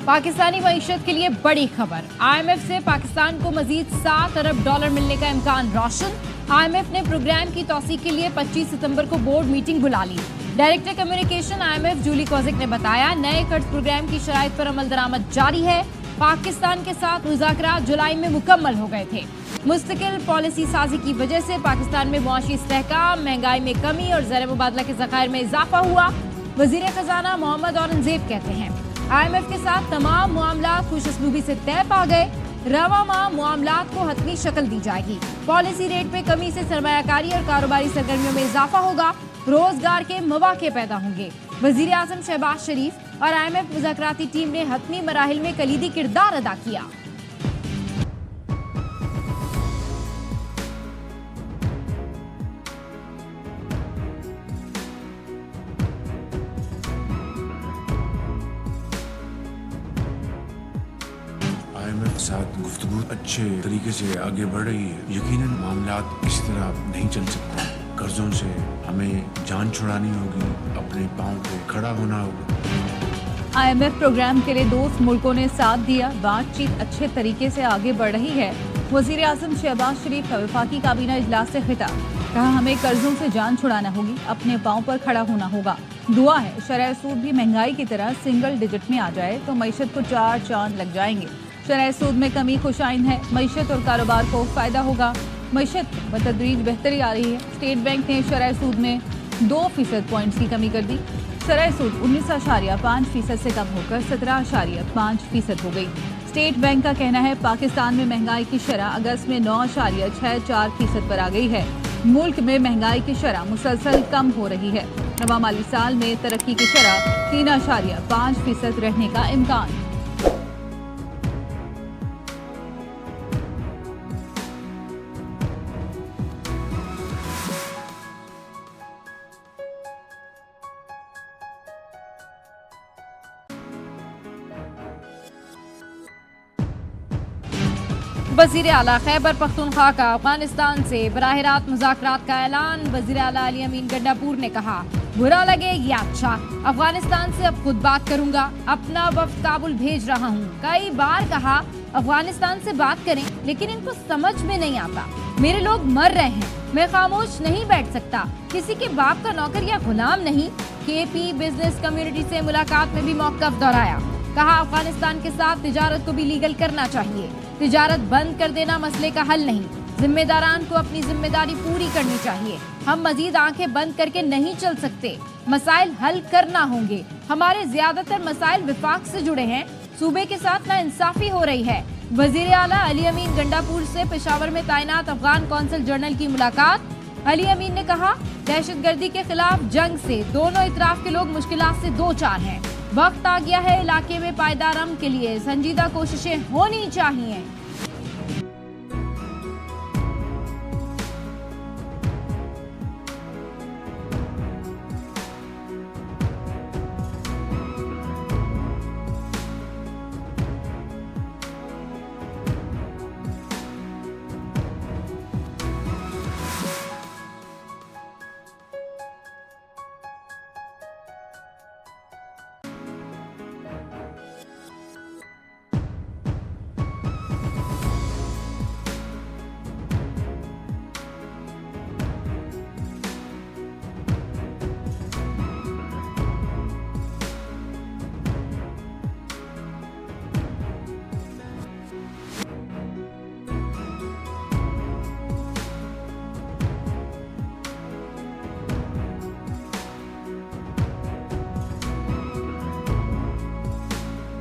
पाकिस्तानी मईशत के लिए बड़ी खबर। IMF से पाकिस्तान को मजीद $7 अरब मिलने का इम्कान रोशन। IMF ने प्रोग्राम की तौसीक के लिए 25 सितंबर को बोर्ड मीटिंग बुला ली। Director communication IMF Julie Kozack ने बताया, नए कर्ज प्रोग्राम की शराइत पर अमल दरामद जारी है। पाकिस्तान के साथ मुज़ाकरात जुलाई में मुकम्मल हो गए थे। मुस्तकिल पॉलिसी साजी की वजह से पाकिस्तान में मुआशी इस्तेहकाम, महंगाई में कमी और ज़र मुबादला के ज़खायर में इजाफा हुआ। वज़ीर खजाना मोहम्मद औरंगजेब कहते हैं, IMF के साथ तमाम मामलात खुशअस्लूबी से तय पा गए। रवा माह मामलात को हतमी शक्ल दी जाएगी। पॉलिसी रेट पे कमी से सरमायाकारी और कारोबारी सरगर्मियों में इजाफा होगा। रोजगार के मौके पैदा होंगे। वजीर आजम शहबाज शरीफ और IMF मुज़ाकराती टीम ने हतमी मराहिल में कलीदी किरदार अदा किया। IMF के साथ गुफ्तगू अच्छे तरीके से आगे बढ़ रही है। यकीनन मामलात इस तरह नहीं चल सकते। कर्जों से हमें जान छुड़ानी होगी, अपने पाँव पे खड़ा होना होगा। IMF प्रोग्राम के लिए दोस्त मुल्कों ने साथ दिया। बातचीत अच्छे तरीके से आगे बढ़ रही है। वजीर आजम शहबाज शरीफ का वफाकी काबीना इजलास से खिताब। कहा, हमें कर्जों से जान छुड़ाना होगी, अपने पाँव पर खड़ा होना होगा। दुआ है शरह सूद भी महंगाई की तरह सिंगल डिजिट में आ जाए तो मईशत को 4 चांद लग जाएंगे। शरह सूद में कमी खुशाइन है, मईशत और कारोबार को फायदा होगा। मईशत बतदरीज बेहतरी आ रही है। स्टेट बैंक ने शरह सूद में 2% पॉइंट्स की कमी कर दी। शरह सूद 19.5% से कम होकर 17.5% हो गई। स्टेट बैंक का कहना है, पाकिस्तान में महंगाई की शरह अगस्त में 9.64% पर आ गई है। मुल्क में महंगाई की शरह मुसलसल कम हो रही है। नवा माली साल में तरक्की की शरह 3.5% रहने का इम्कान। वज़ीर आला खैबर पख्तूनख्वा का अफगानिस्तान से बराह रास्त मुज़ाकरात का ऐलान। वज़ीर आला अली अमीन गंडापुर ने कहा, बुरा लगे या अच्छा, अफगानिस्तान से अब खुद बात करूंगा। अपना वफ्द काबुल भेज रहा हूँ। कई बार कहा अफगानिस्तान से बात करें, लेकिन इनको समझ में नहीं आता। मेरे लोग मर रहे हैं, मैं खामोश नहीं बैठ सकता। किसी के बाप का नौकर या गुलाम नहीं। KP बिजनेस कम्युनिटी से मुलाकात में भी मौक़िफ़ दोहराया। कहा, अफगानिस्तान के साथ तिजारत को भी लीगल करना चाहिए। तिजारत बंद कर देना मसले का हल नहीं। जिम्मेदारान को अपनी जिम्मेदारी पूरी करनी चाहिए। हम मजीद आंखें बंद करके नहीं चल सकते। मसाइल हल करना होंगे। हमारे ज्यादातर मसाइल विफाक से जुड़े हैं। सूबे के साथ नाइंसाफी हो रही है। वजीर आला अली अमीन गंडापुर से पेशावर में तैनात अफगान कौंसल जनरल की मुलाकात। अली अमीन ने कहा, दहशतगर्दी के खिलाफ जंग से दोनों इतराफ के लोग मुश्किलात से दो चार हैं। वक्त आ गया है इलाके में पायदार अमन के लिए संजीदा कोशिशें होनी चाहिए।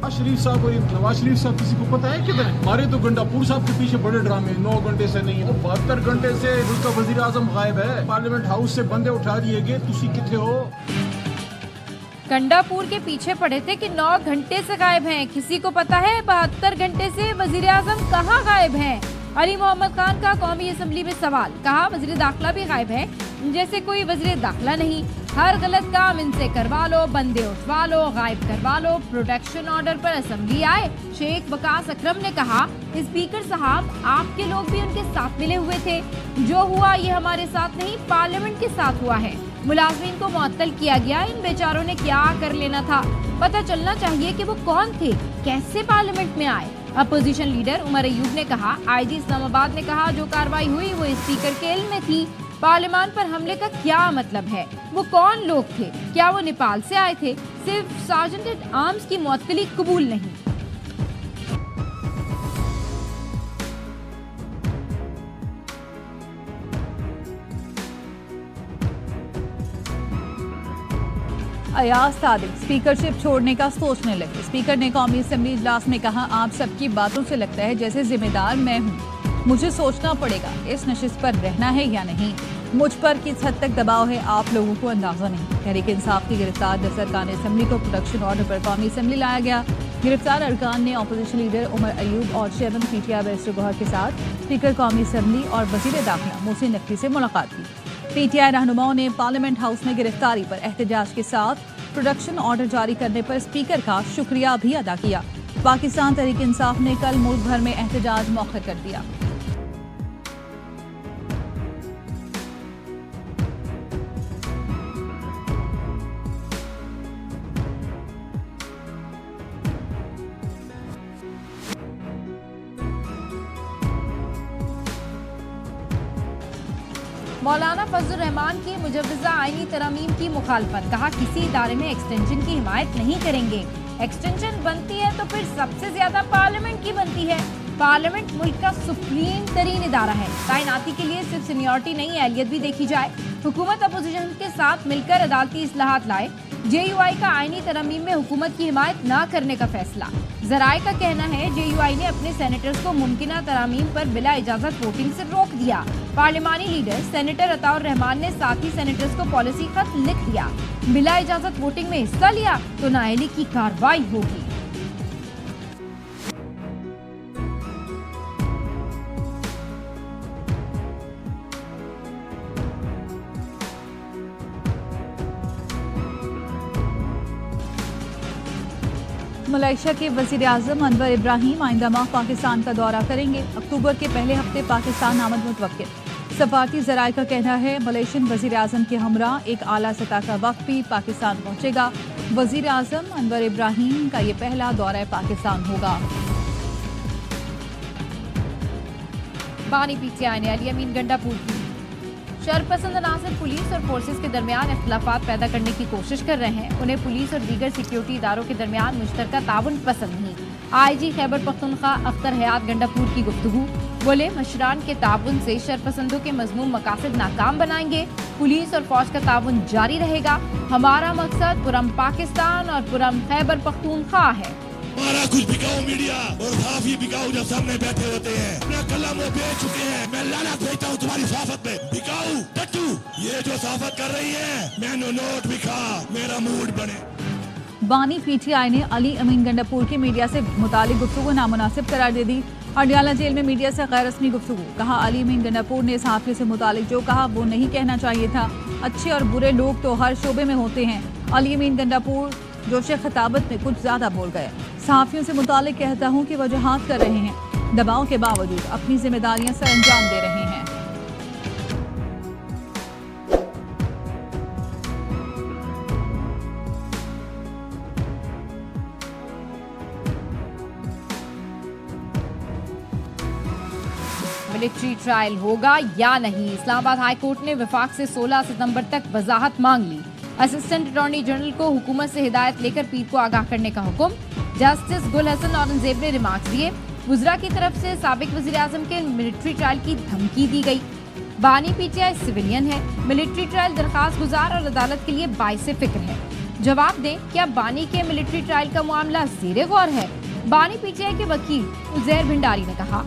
शरीफ साहब और नवाज शरीफ साहब किसी को पता है किधर है? हमारे तो गंडापुर साहब के पीछे बड़े ड्रामे 9 घंटे से नहीं, 72 घंटे से उसका वजीर आजम गायब है। पार्लियामेंट हाउस से बंदे उठा दिए गए। तुसी किथे हो? गंडापुर के पीछे पड़े थे कि 9 घंटे से गायब हैं। किसी को पता है 72 घंटे से वजीर आजम कहाँ गायब हैं? अली मोहम्मद खान का कौमी असम्बली में सवाल। कहा, वजीर दाखिला भी गायब है, जैसे कोई वजीर दाखिला नहीं। हर गलत काम इनसे करवा लो, बंदे उठवा लो, गायब करवा लो। प्रोटेक्शन ऑर्डर पर असम्बली आए। शेख वकास अकरम ने कहा, स्पीकर साहब आपके लोग भी उनके साथ मिले हुए थे। जो हुआ ये हमारे साथ नहीं, पार्लियामेंट के साथ हुआ है। मुलाजमीन को मुअत्तल किया गया। इन बेचारों ने क्या कर लेना था? पता चलना चाहिए कि वो कौन थे, कैसे पार्लियामेंट में आए। अपोजिशन लीडर उमर अयूब ने कहा, आईजी इस्लामाबाद ने कहा जो कार्रवाई हुई वो स्पीकर के इल्म में थी। पार्लियामान पर हमले का क्या मतलब है? वो कौन लोग थे? क्या वो नेपाल से आए थे? सिर्फ सार्जेंट एट आर्म्स की मुअत्तली कबूल नहीं। अयाज सादिक स्पीकरशिप छोड़ने का सोचने लगे। स्पीकर ने कौमी असेंबली इजलास में कहा, आप सबकी बातों से लगता है जैसे जिम्मेदार मैं हूँ। मुझे सोचना पड़ेगा इस नशिस्त पर रहना है या नहीं। मुझ पर किस हद तक दबाव है आप लोगों को अंदाजा नहीं। तहरीक इंसाफ की गिरफ्तार 10 अरकान असेंबली को प्रोटेक्शन ऑर्डर पर कौमी असेंबली लाया गया। गिरफ्तार अरकान ने अपोजिशन लीडर उमर अयूब और चेयरमैन पीटीआई बैरिस्टर गौहर के साथ स्पीकर कौमी असेंबली और वजीर दाखिला मोहसिन नकवी से मुलाकात की। पीटीआई रहनुमाओं ने पार्लियामेंट हाउस में गिरफ्तारी पर एहतजाज के साथ प्रोडक्शन ऑर्डर जारी करने पर स्पीकर का शुक्रिया भी अदा किया। पाकिस्तान तहरीक इंसाफ ने कल मुल्क भर में एहतजाज मौखर कर दिया। मौलाना फजलुर रहमान की मुजव्वज़ा आईनी तरमीम की मुखालफत। कहा, किसी इदारे में एक्सटेंशन की हिमायत नहीं करेंगे। एक्सटेंशन बनती है तो फिर सबसे ज्यादा पार्लियामेंट की बनती है। पार्लियामेंट मुल्क का सुप्रीम तरीन इदारा है। तैनाती के लिए सिर्फ सीनियरिटी नहीं, अहलियत भी देखी जाए। हुकूमत अपोजिशन के साथ मिलकर अदालती इस्लाहात लाए। जेयूआई का आईनी तरमीम में हुकूमत की हिमायत न करने का फैसला। जराए का कहना है जेयूआई ने अपने सेनेटर्स को मुमकिना तरामीम पर बिला इजाजत वोटिंग से रोक दिया। Parliamentary leader senator Ataur Rahman ने साथी सेनेटर्स को पॉलिसी खत लिख दिया। बिला इजाजत वोटिंग में हिस्सा लिया तो नाअहली की कार्रवाई होगी। मलेशिया के वजीर आजम अनवर इब्राहिम आइंदा माह पाकिस्तान का दौरा करेंगे। अक्टूबर के पहले हफ्ते पाकिस्तान आमद मुतवक्किल। सफारती जराये का कहना है मलेशियन वजीर आजम के हमरा एक आला सतह का वक्त भी पाकिस्तान पहुंचेगा। वजीर आजम अनवर इब्राहिम का ये पहला दौरा पाकिस्तान होगा। बानी पीटीआई ने अली अमीन गंडापुर की शरपसंद अनासर पुलिस और फोर्सेस के दरमियान इख्तिलाफात पैदा करने की कोशिश कर रहे हैं। उन्हें पुलिस और दीगर सिक्योरिटी इदारों के दरमियान मुश्तरका ताउन पसंद नहीं। आईजी खैबर पख्तूनख्वा अख्तर हयात गंडापुर की गुफ्तगू। बोले, मशरान के ताउन से शरपसंदों के मजमूम मकासद नाकाम बनाएंगे। पुलिस और फौज का ताउन जारी रहेगा। हमारा मकसद पुरम पाकिस्तान और पुरम खैबर पख्तूनख्वा है। हमारा कुछ बिकाऊ मीडिया और काफी बिकाऊ जब सामने बैठे होते हैं, अपना कलम वो बेच चुके हैं। मैं लानत भेजता हूँ तुम्हारी सहाफत में। बिकाऊ टट्टू ये जो सहाफत कर रही है, मैंने नोट भी खा, मेरा मूड बने। बानी पीटीआई ने अली अमीन गंडापुर की मीडिया से मुतालिक गुफ्तगू नामुनासिब करार दे दी। अडियाला जेल में मीडिया से गैर रस्मी गुफ्तगू। कहा, अली अमीन गंडापुर ने सहाफियों से मुतालिक जो कहा वो नहीं कहना चाहिए था। अच्छे और बुरे लोग तो हर शोबे में होते हैं। अली अमीन गंडापुर जोश खिताबत में कुछ ज्यादा बोल गए। सहाफियों से मुतालिक कहता हूँ कि वजूहात कर रहे हैं, दबाव के बावजूद अपनी जिम्मेदारियां सर अंजाम दे रहे हैं। मिलिट्री ट्रायल होगा या नहीं, इस्लामाबाद हाई कोर्ट ने विफाक से 16 सितंबर तक वजाहत मांग ली। असिस्टेंट अटॉर्नी जनरल को हुकूमत से हिदायत लेकर पीर को आगाह करने का हुक्म। जस्टिस गुल हसन औरंगजेब ने रिमार्क्स दिए। वुज़रा की तरफ से साबिक वज़ीर आज़म के मिलिट्री ट्रायल की धमकी दी गई। बानी पीटीआई सिविलियन है, मिलिट्री ट्रायल दरखास्त गुजार और अदालत के लिए बाइसे फिक्र है। जवाब दें, क्या बानी के मिलिट्री ट्रायल का मामला ज़ेरे गौर है? बानी पीटीआई के वकील उज़ैर भिंडारी ने कहा,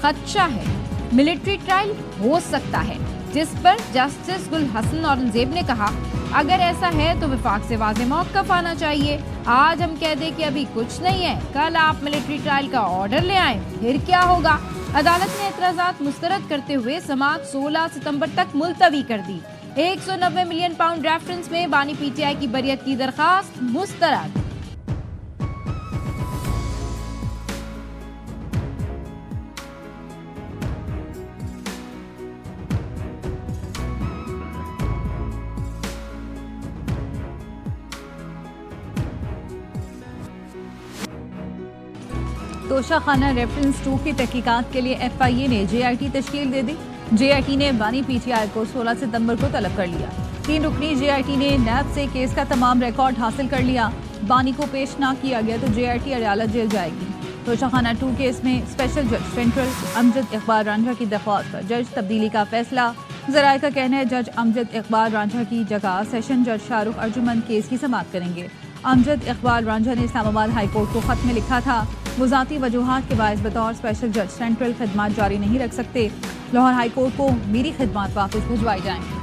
खदशा है, मिलिट्री ट्रायल हो सकता है, जिस पर जस्टिस गुल हसन औरंगजेब ने कहा, अगर ऐसा है तो विफाक से वाज़े मौक़िफ़ आना चाहिए। आज हम कह दें कि अभी कुछ नहीं है, कल आप मिलिट्री ट्रायल का ऑर्डर ले आए, फिर क्या होगा? अदालत ने एतराज़ात मुस्तरद करते हुए समाअत 16 सितंबर तक मुलतवी कर दी। 190 मिलियन पाउंड रेफरेंस में बानी पीटीआई की बरियत की दरखास्त मुस्तरद। तोशाखाना रेफरेंस 2 की तहकीकात के लिए FIA ने JIT तश्कील दे दी। JIT ने बानी PTI को 16 सितंबर को तलब कर लिया। 3 रुकनी JIT ने NAB से केस का तमाम रिकॉर्ड हासिल कर लिया। बानी को पेश ना किया गया तो JIT अदालत जेल जाएगी। तोशाखाना 2 केस में स्पेशल जज सेंट्रल अमजद इकबाल रांझा की दरख्वास्त पर जज तब्दीली का फैसला। जराये का कहना है जज अमजद इकबाल रांझा की जगह सेशन जज शाहरुख अर्जुमन केस की समाअत करेंगे। अमजद इकबाल रांझा ने इस्लामाबाद हाई कोर्ट को खत में लिखा था वो ज़ाती वजूहात के बायस बतौर स्पेशल जज सेंट्रल खदमात जारी नहीं रख सकते। लाहौर हाई कोर्ट को मेरी खदमात वापस भिजवाई जाएंगी।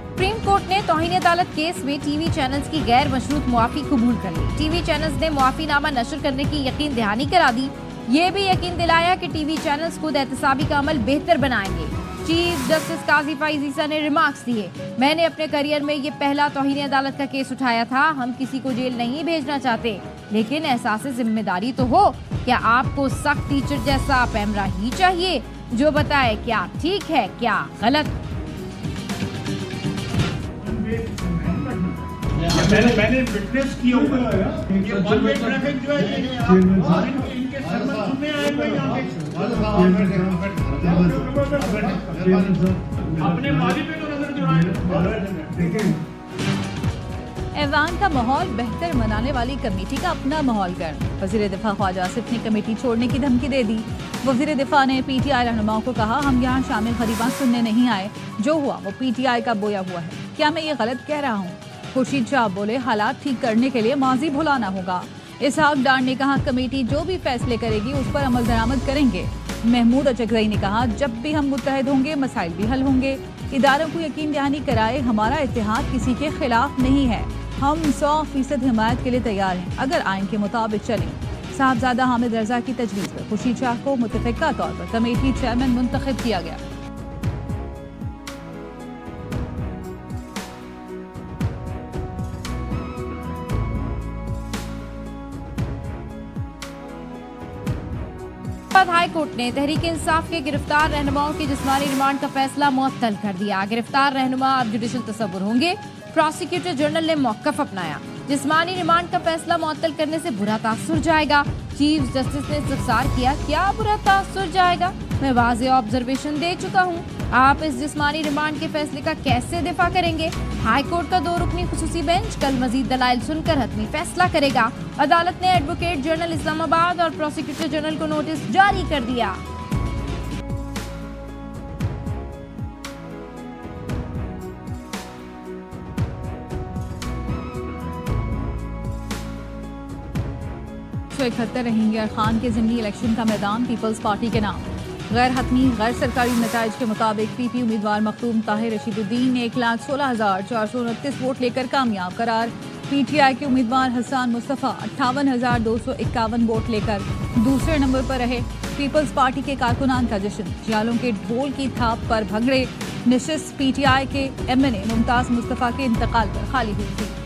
सुप्रीम कोर्ट ने तौहीन अदालत केस में टीवी चैनल्स की गैर मशरूत मुआफी कबूल कर ली। टीवी चैनल्स ने मुआफीनामा नशर करने की यकीन दहानी करा दी। ये भी यकीन दिलाया कि टीवी चैनल्स खुद एहतसाबी का अमल बेहतर बनाएंगे। चीफ जस्टिस काजी फैज़ ईसा ने रिमार्क्स दिए, मैंने अपने करियर में ये पहला तौहीन अदालत का केस उठाया था। हम किसी को जेल नहीं भेजना चाहते, लेकिन एहसास जिम्मेदारी तो हो। क्या आपको सख्त टीचर जैसा पैमरा ही चाहिए जो बताए क्या ठीक है क्या गलत। मैंने विटनेस किया हुआ है। ये वन वे ट्रैफिक जो है इनके सरमन सुनने आए हुए यहाँ पे अपने माली पे तो नजर जुड़ाए। ऐवान का माहौल बेहतर मनाने वाली कमेटी का अपना माहौल गर्म। वज़ीर दिफा ख्वाजा आसिफ ने कमेटी छोड़ने की धमकी दे दी। वज़ीर दिफा ने PTI रहनुमाओं को कहा हम यहाँ शामिल खरीबान सुनने नहीं आए, जो हुआ वो PTI का बोया हुआ है। क्या मैं ये गलत कह रहा हूँ? खुर्शीद शाह बोले हालात ठीक करने के लिए माजी भुलाना होगा। इसहाक डार ने कहा कमेटी जो भी फैसले करेगी उस पर अमल दरामद करेंगे। महमूद अचकज़ई ने कहा जब भी हम मुत्तहद होंगे मसाइल भी हल होंगे। इदारों को यकीन दहानी कराए हमारा इत्तेहाद किसी के खिलाफ नहीं है। हम 100% हिमायत के लिए तैयार हैं अगर आइन के मुताबिक चलें। साहबजादा हामिद रजा की तजवीज़ पर खुर्शीद शाह को मुतफ़िका तौर पर कमेटी चेयरमैन मुंतखब किया गया। हाई कोर्ट ने तहरीक इंसाफ के गिरफ्तार रहनुमाओं के जिस्मानी रिमांड का फैसला मुअत्तल कर दिया। गिरफ्तार रहनुमा अब जुडिशल तसव्वुर होंगे। प्रोसिक्यूटर जनरल ने मौक़िफ़ अपनाया। जिस्मानी रिमांड का फैसला मुअत्तल करने से बुरा तासुर जाएगा। चीफ जस्टिस ने इस्तफसार किया क्या बुरा तासुर जाएगा? मैं वाज़े ऑब्जर्वेशन दे चुका हूँ। आप इस जिस्मानी रिमांड के फैसले का कैसे दिफा करेंगे? हाई कोर्ट का 2 रुकनी खुसूसी बेंच कल मजीद दलाइल सुनकर हतमी फैसला करेगा। अदालत ने एडवोकेट जनरल इस्लामाबाद और प्रोसिक्यूटर जनरल को नोटिस जारी कर दिया। तो 71 रहेंगे और खान के ज़िमनी इलेक्शन का मैदान पीपल्स पार्टी के नाम। गैर हतमी गैर सरकारी नताइज के मुताबिक PP उम्मीदवार मखदूम ताहिर रशीदुद्दीन 1,16,429 वोट लेकर कामयाब करार। PTI के उम्मीदवार हसन मुस्तफ़ा 58,251 वोट लेकर दूसरे नंबर पर रहे। पीपल्स पार्टी के कारकुनान का जश्न, जियालों के ढोल की थाप पर भगड़े। नशिस्त PTI के MNA मुमताज़ मुस्तफ़ा के इंतकाल पर खाली हुई थी।